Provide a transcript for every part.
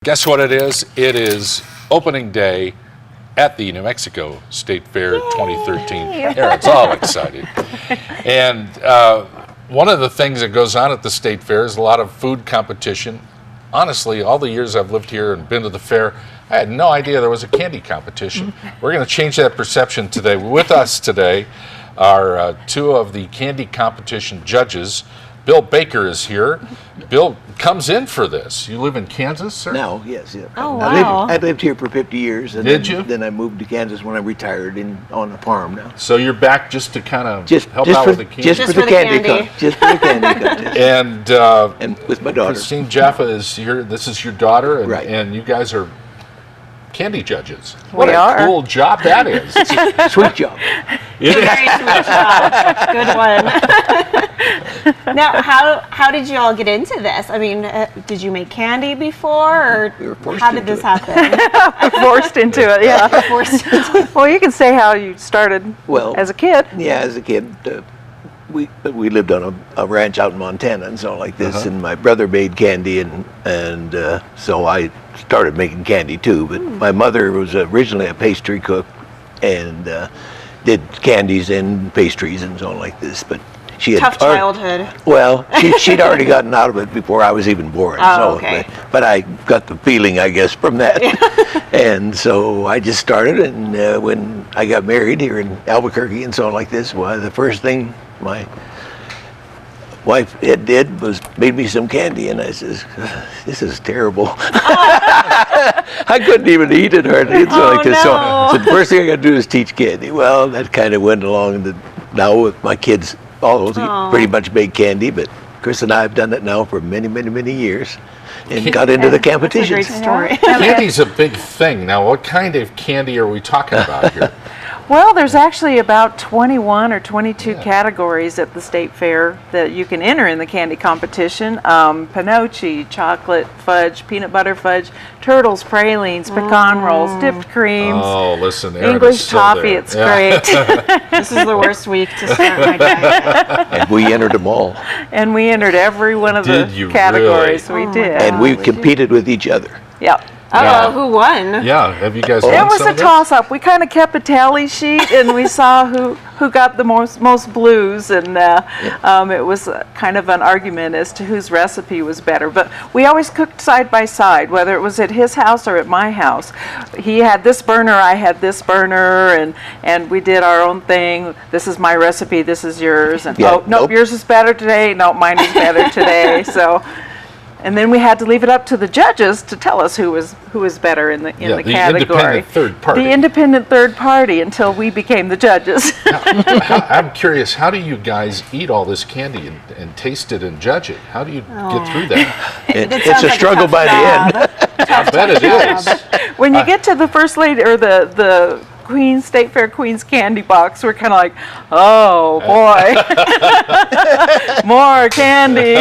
Guess what it is? It is opening day at the New Mexico State Fair 2013. Aaron's all excited. And one of the things that goes on at the State Fair is a lot of food competition. Honestly, all the years I've lived here and been to the fair, I had no idea there was a candy competition. We're going to change that perception today. With us today are two of the candy competition judges. Bill Baker is here. Bill comes in for this. You live in Kansas, sir? No, yes. Yeah. Oh, wow. I lived here for 50 years. And Did then, you? Then I moved to Kansas when I retired on a farm now. So you're back just to kind of help out with the candy? Just for the candy. Just for the candy contest. And with my daughter. Kristine Jaffa is here. This is your daughter, and, Right. and you guys are candy judges. We What a are. cool job that is. Sweet job. It is. Very sweet job. Good one. Now, how did you all get into this? I mean, did you make candy before, We were or forced how did into this it. happen? Forced into it, yeah. Forced into it. Well, you can say how you started Well, as a kid. Yeah, as a kid, we lived on a ranch out in Montana and so like this, and my brother made candy, and so I started making candy too. But my mother was originally a pastry cook and did candies and pastries and so like this. But she had Tough childhood. Well, she'd already gotten out of it before I was even born. Oh, so, okay. but I got the feeling, I guess, from that. And so I just started, and when I got married here in Albuquerque and so on like this, well, the first thing my wife did was made me some candy, and I says, "This is terrible." I couldn't even eat it hardly. And so Oh, like this. no. So the first thing I got to do is teach candy. Well, that kind of went along now with my kids. All of them pretty much make candy, but Chris and I have done it now for many, many, many years, and got into the That's a competitions. great story. Candy's a big thing. Now, what kind of candy are we talking about here? Well, there's actually about 21 or 22 categories at the State Fair that you can enter in the candy competition. Pinoche, chocolate fudge, peanut butter fudge, turtles, pralines, pecan rolls, dipped creams, Oh, listen, Aaron is English still toffee. there. It's great. This is the worst week to start my day. And we entered them all, And we entered every one of Did the you categories. really? We did. and we competed with each other. Yep. Yeah. Oh, who won? Yeah, have you guys It won was some a of this? toss-up. We kind of kept a tally sheet, and we saw who got the most blues, and it was kind of an argument as to whose recipe was better. But we always cooked side by side, whether it was at his house or at my house. He had this burner, I had this burner, and we did our own thing. This is my recipe, this is yours, and Yeah, oh, nope, yours is better today. Nope, mine is better today. So. And then we had to leave it up to the judges to tell us who was better in the Yeah, the category. independent third party. The independent third party until we became the judges. I'm curious, how do you guys eat all this candy and taste it and judge it? How do you get through that? It's sounds a like struggle tough by the end. job. I bet it is. When you get to the first lady or the Queen State Fair Queen's candy box, we're kind of like, oh boy, more candy.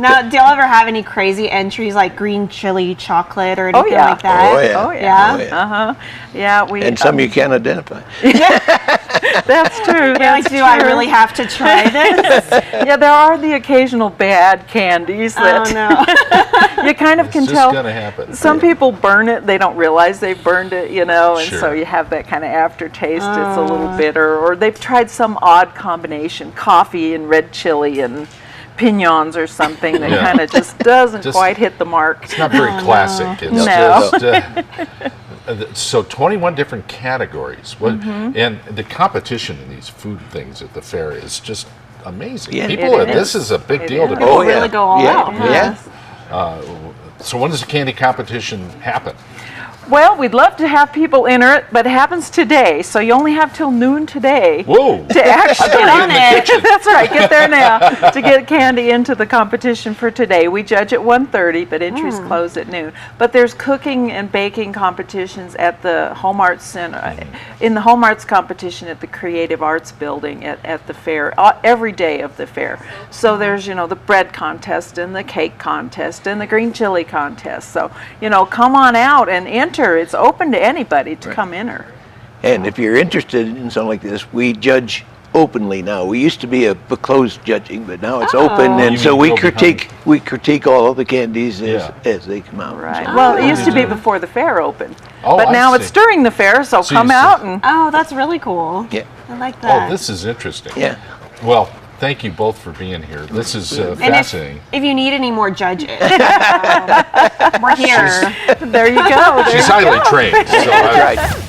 Now, do y'all ever have any crazy entries like green chili chocolate or anything yeah. like that? Oh, yeah. Oh yeah. Yeah? Oh, yeah. Yeah, we. And some you can't identify. That's true. You're like, That's do I true. really have to try this? Yeah, there are the occasional bad candies Oh that no. you kind of It's can just tell. gonna happen. Some people burn it; they don't realize they've burned it, and Sure. so you have that kind of aftertaste. It's a little bitter, or they've tried some odd combination, coffee and red chili and pignons or something that Yeah. kind of just doesn't Just- quite hit the mark. It's not very classic. It's No. just, so 21 different categories. What, Mm-hmm. and the competition in these food things at the fair is just amazing. Yeah. People, It this is. is a big It deal to is. me. People really go all yeah. out. Yeah. So when does the candy competition happen? Well, we'd love to have people enter it, but it happens today, so you only have till noon today. Whoa. To actually Get on it. That's right. Get there now to get candy into the competition for today. We judge at 1:30, but entries close at noon. But there's cooking and baking competitions at the Home Arts Center, in the Home Arts competition at the Creative Arts Building at the fair, every day of the fair. So there's, the bread contest and the cake contest and the green chili contest. So, come on out and enter. It's open to anybody to come enter. And if you're interested in something like this, we judge openly now. We used to be a closed judging, but now it's open, and You so mean we go critique all of the candies Yeah. as they come out. Right. So- Well, it used to be before the fair opened. Oh, But I now see. it's during the fair, so So come you out see- and Oh, that's really cool. Yeah. I like that. Oh, this is interesting. Yeah. Well, thank you both for being here. This is And fascinating. if you need any more judges, we're here. there you go. She's highly trained. So That's right.